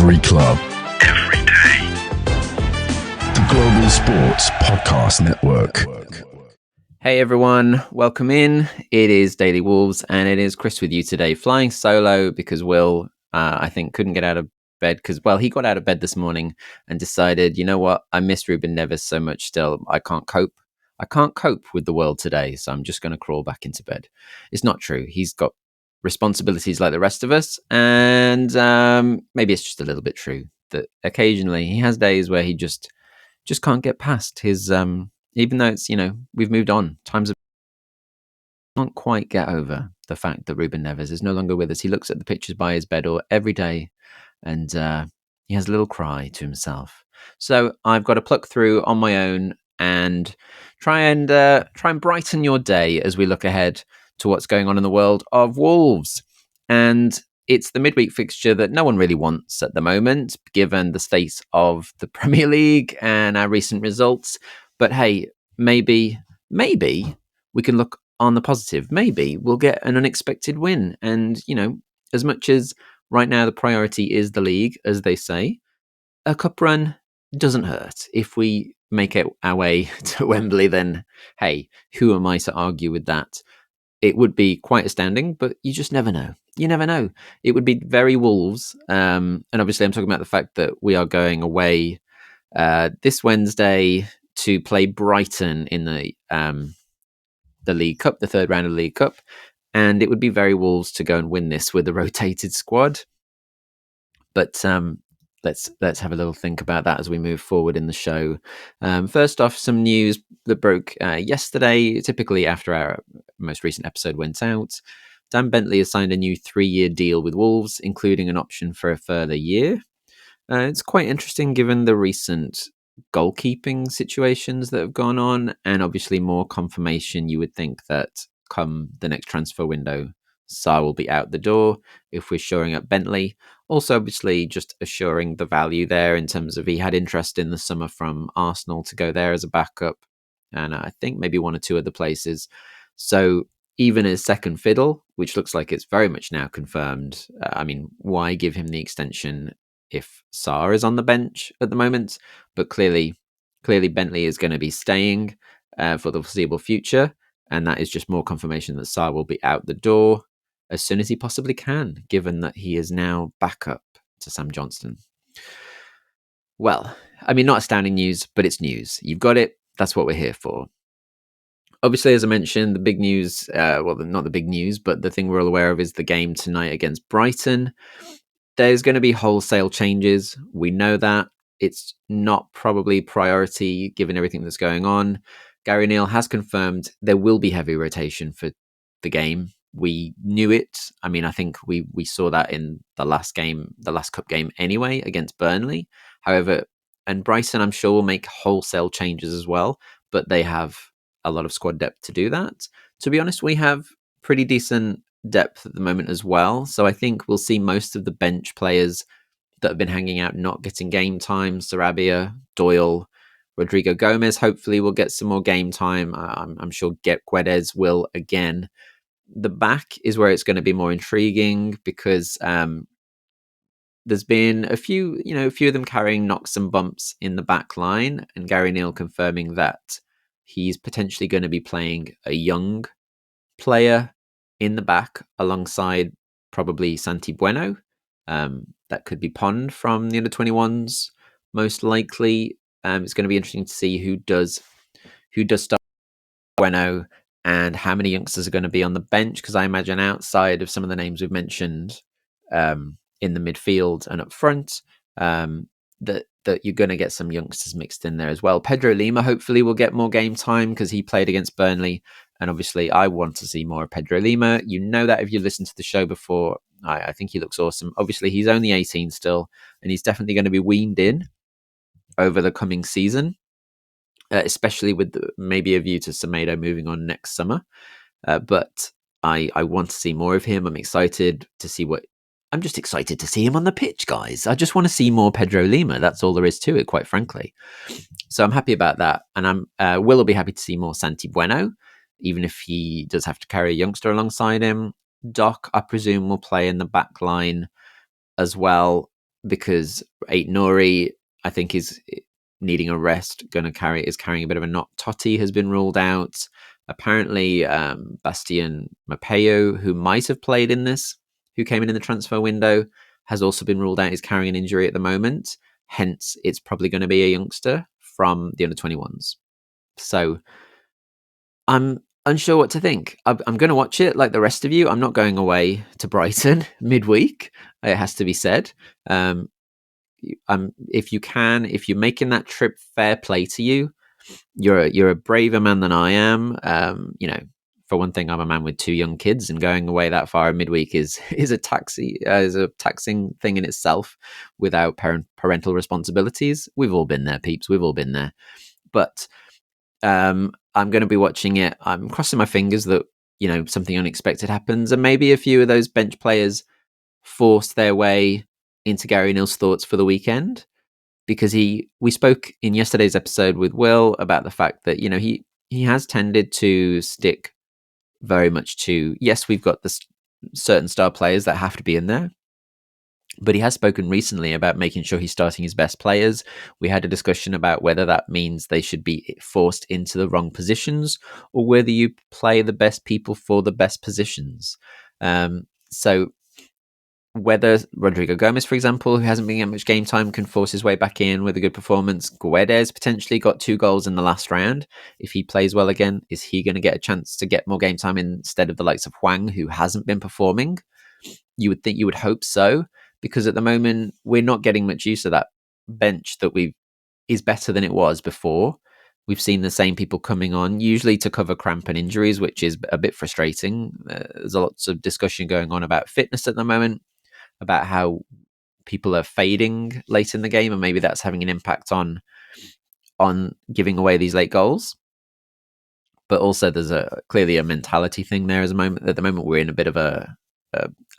Every club. Every day. The Global Sports Podcast Network. Hey everyone, welcome in. It is Daily Wolves and it is Chris with you today, flying solo because Will, I think, couldn't get out of bed because, well, he got out of bed this morning and decided, you know what, I miss Ruben Neves so much still. I can't cope. I can't cope with the world today, so I'm just going to crawl back into bed. It's not true. He's got responsibilities like the rest of us, and maybe it's just a little bit true that occasionally he has days where he just can't get past his even though it's, we've moved on, can't quite get over the fact that Ruben Neves is no longer with us. He looks at the pictures by his bed or every day and he has a little cry to himself. So I've got to pluck through on my own and try and brighten your day as we look ahead to what's going on in the world of Wolves. And it's the midweek fixture that no one really wants at the moment, given the state of the Premier League and our recent results. But hey, maybe we can look on the positive. Maybe we'll get an unexpected win. And, as much as right now the priority is the league, as they say, a cup run doesn't hurt. If we make it our way to Wembley, then, hey, who am I to argue with that? It would be quite astounding, but you just never know. You never know. It would be very Wolves. And obviously I'm talking about the fact that we are going away this Wednesday to play Brighton in the League Cup, the third round of the League Cup. And it would be very Wolves to go and win this with a rotated squad. But let's have a little think about that as we move forward in the show. First off, some news that broke yesterday, typically after our most recent episode went out. Dan Bentley has signed a new 3-year deal with Wolves, including an option for a further year. It's quite interesting given the recent goalkeeping situations that have gone on, and obviously more confirmation you would think that come the next transfer window, Sarr will be out the door if we're shoring up Bentley. Also, obviously, just assuring the value there in terms of he had interest in the summer from Arsenal to go there as a backup, and I think maybe one or two other places. So even as second fiddle, which looks like it's very much now confirmed, why give him the extension if Sarr is on the bench at the moment? But clearly Bentley is going to be staying for the foreseeable future, and that is just more confirmation that Sarr will be out the door as soon as he possibly can, given that he is now backup to Sam Johnston. Well, not astounding news, but it's news. You've got it. That's what we're here for. Obviously, as I mentioned, the big news, not the big news, but the thing we're all aware of is the game tonight against Brighton. There's going to be wholesale changes. We know that. It's not probably priority given everything that's going on. Gary Neal has confirmed there will be heavy rotation for the game. We knew it. I think we saw that in the last cup game anyway, against Burnley. However, and Brighton, I'm sure, will make wholesale changes as well, but they have a lot of squad depth to do that. To be honest, we have pretty decent depth at the moment as well. So I think we'll see most of the bench players that have been hanging out not getting game time. Sarabia, Doyle, Rodrigo Gomez hopefully will get some more game time. I'm sure Guedes will again. The back is where it's going to be more intriguing because there's been a few of them carrying knocks and bumps in the back line, and Gary Neal confirming that he's potentially going to be playing a young player in the back alongside probably Santi Bueno. That could be Pond from the under-21s, most likely. It's going to be interesting to see who does start Bueno and how many youngsters are going to be on the bench, because I imagine outside of some of the names we've mentioned in the midfield and up front, that you're going to get some youngsters mixed in there as well. Pedro Lima hopefully will get more game time because he played against Burnley, and obviously I want to see more of Pedro Lima. You know that if you listened to the show before. I think he looks awesome. Obviously he's only 18 still, and he's definitely going to be weaned in over the coming season, especially with maybe a view to Semedo moving on next summer. But I want to see more of him. I'm excited to see I'm just excited to see him on the pitch, guys. I just want to see more Pedro Lima. That's all there is to it, quite frankly. So I'm happy about that. And Will be happy to see more Santi Bueno, even if he does have to carry a youngster alongside him. Doc, I presume, will play in the back line as well. because Nori, I think, is needing a rest. Is carrying a bit of a knock. Totti has been ruled out. Apparently, Bastian Mapeo, who might have played in this, who came in the transfer window, has also been ruled out. He's carrying an injury at the moment. Hence, it's probably going to be a youngster from the under-21s. So I'm unsure what to think. I'm going to watch it like the rest of you. I'm not going away to Brighton midweek. It has to be said. If you're making that trip, fair play to you. You're a braver man than I am. For one thing, I'm a man with 2 young kids, and going away that far midweek is a taxing thing in itself without parental responsibilities. We've all been there, peeps. We've all been there. But I'm going to be watching it. I'm crossing my fingers that something unexpected happens, and maybe a few of those bench players force their way into Gary Neal's thoughts for the weekend, because we spoke in yesterday's episode with Will about the fact that he has tended to stick very much to, yes, we've got the certain star players that have to be in there, but he has spoken recently about making sure he's starting his best players. We had a discussion about whether that means they should be forced into the wrong positions, or whether you play the best people for the best positions. So whether Rodrigo Gomez, for example, who hasn't been getting much game time, can force his way back in with a good performance. Guedes potentially got 2 goals in the last round. If he plays well again, is he going to get a chance to get more game time instead of the likes of Hwang, who hasn't been performing? You would hope so, because at the moment we're not getting much use of that bench that is better than it was before. We've seen the same people coming on, usually to cover cramp and injuries, which is a bit frustrating. There's lots of discussion going on about fitness at the moment, about how people are fading late in the game, and maybe that's having an impact on giving away these late goals. But also there's clearly a mentality thing there. At the moment we're in a bit of a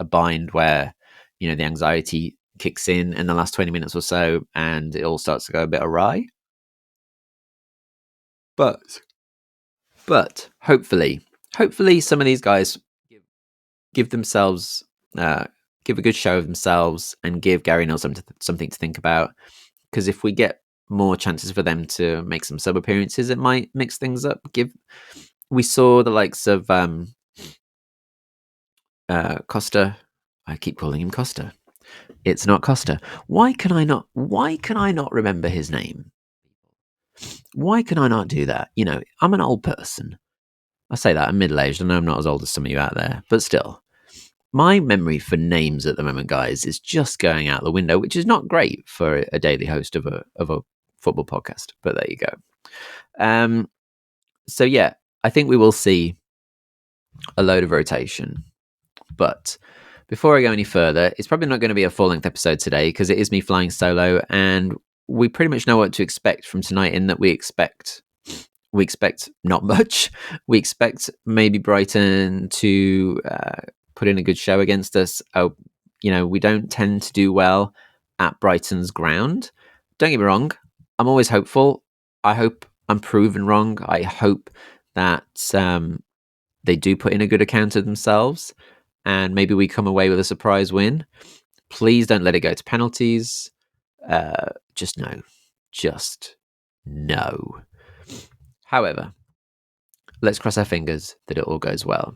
bind where the anxiety kicks in the last 20 minutes or so, and it all starts to go a bit awry. But hopefully some of these guys give themselves give a good show of themselves and give Gary Neal something to think about. Because if we get more chances for them to make some sub appearances, it might mix things up. We saw the likes of Costa. I keep calling him Costa. It's not Costa. Why can I not remember his name? Why can I not do that? I'm an old person. I say that I'm middle-aged. I know I'm not as old as some of you out there, but still. My memory for names at the moment, guys, is just going out the window, which is not great for a daily host of a football podcast. But there you go. So yeah, I think we will see a load of rotation. But before I go any further, it's probably not going to be a full-length episode today, because it is me flying solo, and we pretty much know what to expect from tonight. In that we expect not much. We expect maybe Brighton to put in a good show against us. We don't tend to do well at Brighton's ground. Don't get me wrong, I'm always hopeful. I hope I'm proven wrong. I hope that they do put in a good account of themselves, and maybe we come away with a surprise win. Please don't let it go to penalties. Just no. However, let's cross our fingers that it all goes well.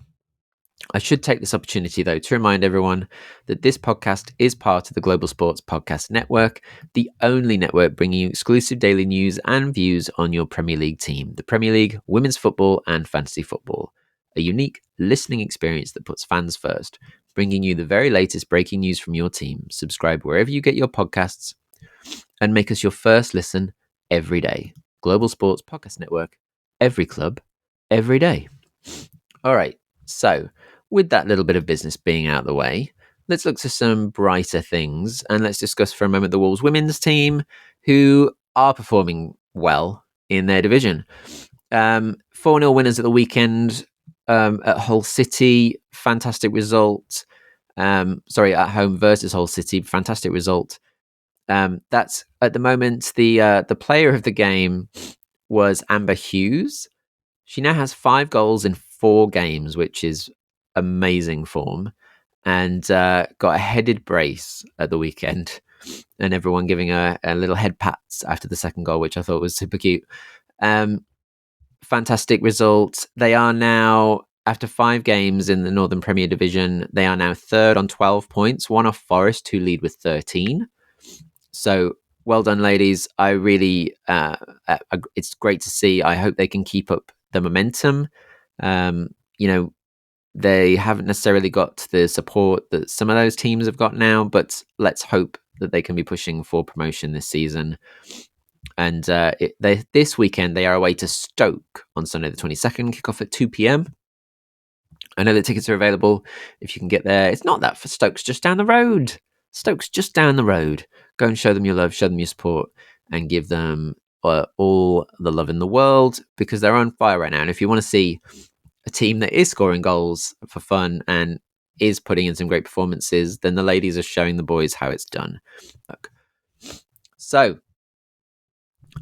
I should take this opportunity, though, to remind everyone that this podcast is part of the Global Sports Podcast Network, the only network bringing you exclusive daily news and views on your Premier League team, the Premier League, women's football, and fantasy football. A unique listening experience that puts fans first, bringing you the very latest breaking news from your team. Subscribe wherever you get your podcasts and make us your first listen every day. Global Sports Podcast Network, every club, every day. All right, so with that little bit of business being out of the way, let's look to some brighter things, and let's discuss for a moment the Wolves women's team, who are performing well in their division. 4-0 winners at the weekend at Hull City. Fantastic result. At home versus Hull City. Fantastic result. That's at the moment the player of the game was Amber Hughes. She now has 5 goals in 4 games, which is amazing form, and got a headed brace at the weekend, and everyone giving a little head pats after the second goal, which I thought was super cute. Fantastic result. They are now, after 5 games in the Northern Premier Division, they are now third on 12 points, one off Forest, who lead with 13. So well done, ladies. I really, it's great to see. I hope they can keep up the momentum. They haven't necessarily got the support that some of those teams have got now, but let's hope that they can be pushing for promotion this season. And this weekend, they are away to Stoke on Sunday the 22nd, kick off at 2 p.m. I know the tickets are available if you can get there. It's not that for Stoke's just down the road. Stoke's just down the road. Go and show them your love, show them your support, and give them all the love in the world, because they're on fire right now. And if you want to see a team that is scoring goals for fun and is putting in some great performances, then the ladies are showing the boys how it's done. Look. So,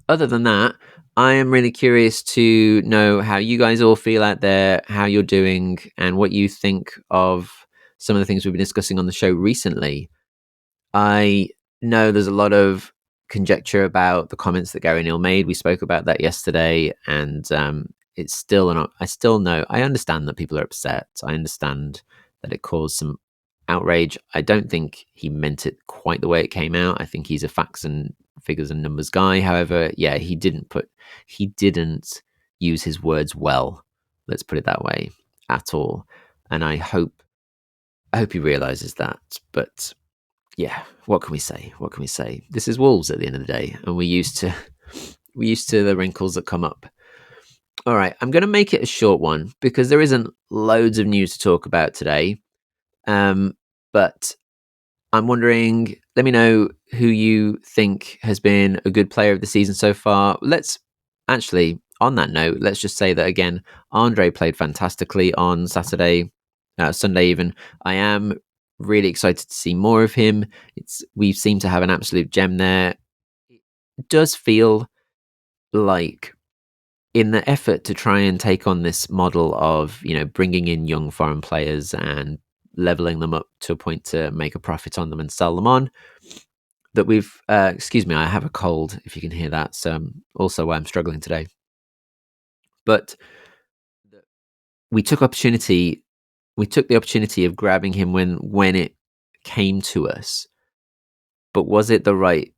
other than that, I am really curious to know how you guys all feel out there, how you're doing, and what you think of some of the things we've been discussing on the show recently. I know there's a lot of conjecture about the comments that Gary Neal made. We spoke about that yesterday, and it's still I understand that people are upset. I understand that it caused some outrage. I don't think he meant it quite the way it came out. I think he's a facts and figures and numbers guy. However, yeah, he didn't use his words well. Let's put it that way, at all. And I hope he realizes that. But yeah, what can we say? What can we say? This is Wolves at the end of the day, and we're used to the wrinkles that come up. All right, I'm going to make it a short one because there isn't loads of news to talk about today. But I'm wondering, let me know who you think has been a good player of the season so far. Let's actually, on that note, let's just say that again, Andre played fantastically on Sunday even. I am really excited to see more of him. We seem to have an absolute gem there. It does feel like, in the effort to try and take on this model of, bringing in young foreign players and leveling them up to a point to make a profit on them and sell them on, that we've excuse me, I have a cold, if you can hear that, so also why I'm struggling today. But we took the opportunity of grabbing him when it came to us. But was it the right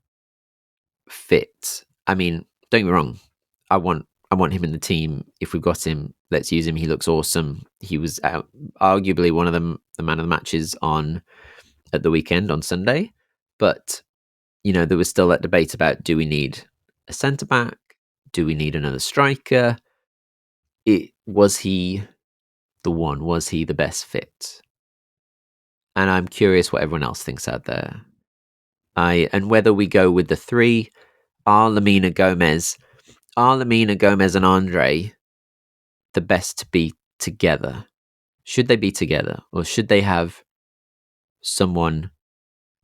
fit? I mean, don't get me wrong, I want him in the team. If we've got him, let's use him. He looks awesome. He was arguably one of the man of the matches at the weekend on Sunday. But, there was still that debate about, do we need a centre-back? Do we need another striker? Was he the one? Was he the best fit? And I'm curious what everyone else thinks out there. And whether we go with the 3, are Lamina Gomez and Andre the best to be together? Should they be together, or should they have someone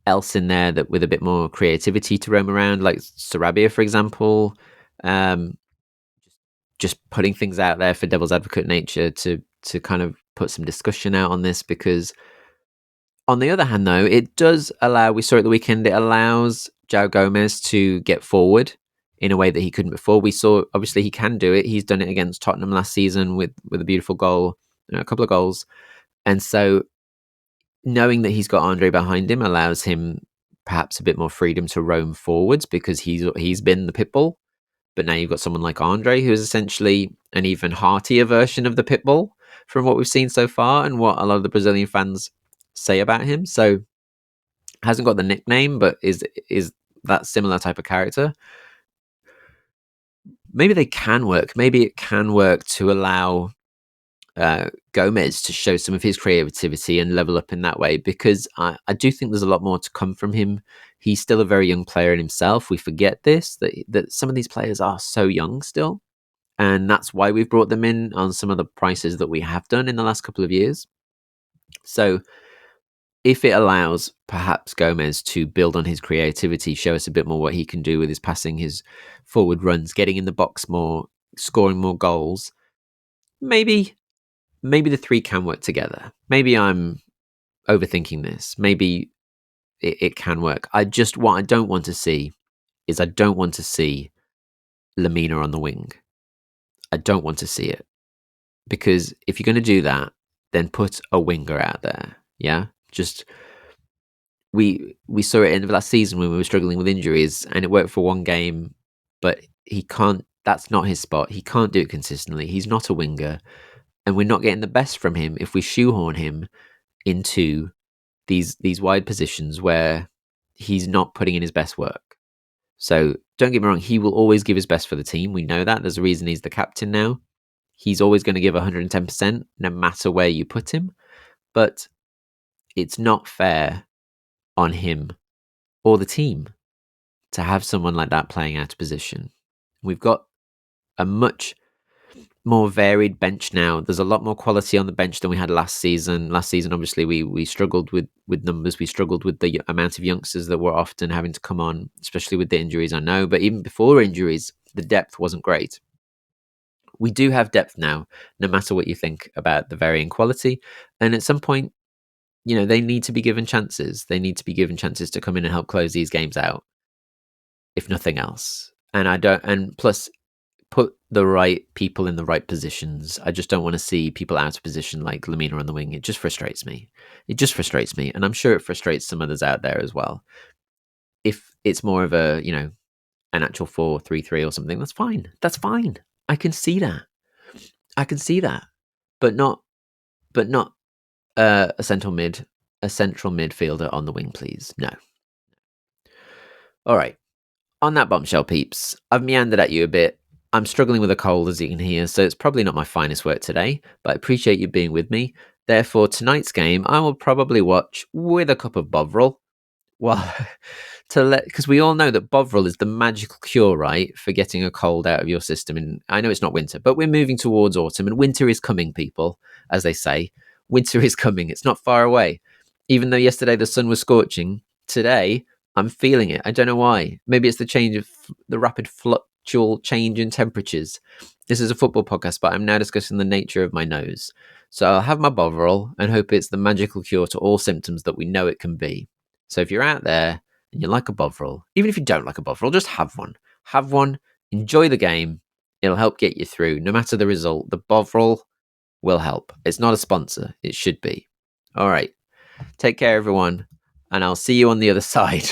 else in there that with a bit more creativity to roam around, like Sarabia, for example? Just putting things out there for devil's advocate nature to kind of put some discussion out on this, because on the other hand, though, it does allow, we saw at the weekend, it allows João Gomez to get forward in a way that he couldn't before. We saw, obviously, he can do it. He's done it against Tottenham last season with a beautiful goal, a couple of goals. And so knowing that he's got Andre behind him allows him perhaps a bit more freedom to roam forwards, because he's been the pitbull. But now you've got someone like Andre, who is essentially an even heartier version of the pitbull from what we've seen so far and what a lot of the Brazilian fans say about him. So hasn't got the nickname, but is that similar type of character. Maybe they can work. Maybe it can work to allow Gomez to show some of his creativity and level up in that way, because I do think there's a lot more to come from him. He's still a very young player in himself. We forget this, that some of these players are so young still, and that's why we've brought them in on some of the prices that we have done in the last couple of years. So if it allows perhaps Gomez to build on his creativity, show us a bit more what he can do with his passing, his forward runs, getting in the box more, scoring more goals, maybe the 3 can work together. Maybe I'm overthinking this. Maybe it can work. What I don't want to see is I don't want to see Lamina on the wing. I don't want to see it, because if you're going to do that, then put a winger out there. Yeah, just we saw it in the last season when we were struggling with injuries, and it worked for one game, but he can't. That's not his spot. He can't do it consistently. He's not a winger, and we're not getting the best from him if we shoehorn him into these wide positions where he's not putting in his best work. So don't get me wrong, he will always give his best for the team. We know that. There's a reason he's the captain now. He's always going to give 110% no matter where you put him. But it's not fair on him or the team to have someone like that playing out of position. We've got a much more varied bench now. There's a lot more quality on the bench than we had last season. Last season, obviously, we struggled with numbers. We struggled with the amount of youngsters that were often having to come on, especially with the injuries, I know. But even before injuries, the depth wasn't great. We do have depth now, no matter what you think about the varying quality. And at some point, they need to be given chances. They need to be given chances to come in and help close these games out, if nothing else. And plus, put the right people in the right positions. I just don't want to see people out of position like Lamina on the wing. It just frustrates me. And I'm sure it frustrates some others out there as well. If it's more of a, an actual 4-3-3 or something, that's fine. I can see that. But not a central midfielder on the wing, please. No. All right. On that bombshell, peeps, I've meandered at you a bit. I'm struggling with a cold, as you can hear, so it's probably not my finest work today, but I appreciate you being with me. Therefore, tonight's game, I will probably watch with a cup of Bovril. Well, because we all know that Bovril is the magical cure, right, for getting a cold out of your system. And I know it's not winter, but we're moving towards autumn, and winter is coming, people, as they say. Winter is coming. It's not far away. Even though yesterday the sun was scorching, today I'm feeling it. I don't know why. Maybe it's the rapid fluctual change in temperatures. This is a football podcast, but I'm now discussing the nature of my nose. So I'll have my Bovril and hope it's the magical cure to all symptoms that we know it can be. So if you're out there and you like a Bovril, even if you don't like a Bovril, just have one. Have one, enjoy the game. It'll help get you through. No matter the result, the Bovril will help. It's not a sponsor. It should be. All right. Take care, everyone. And I'll see you on the other side.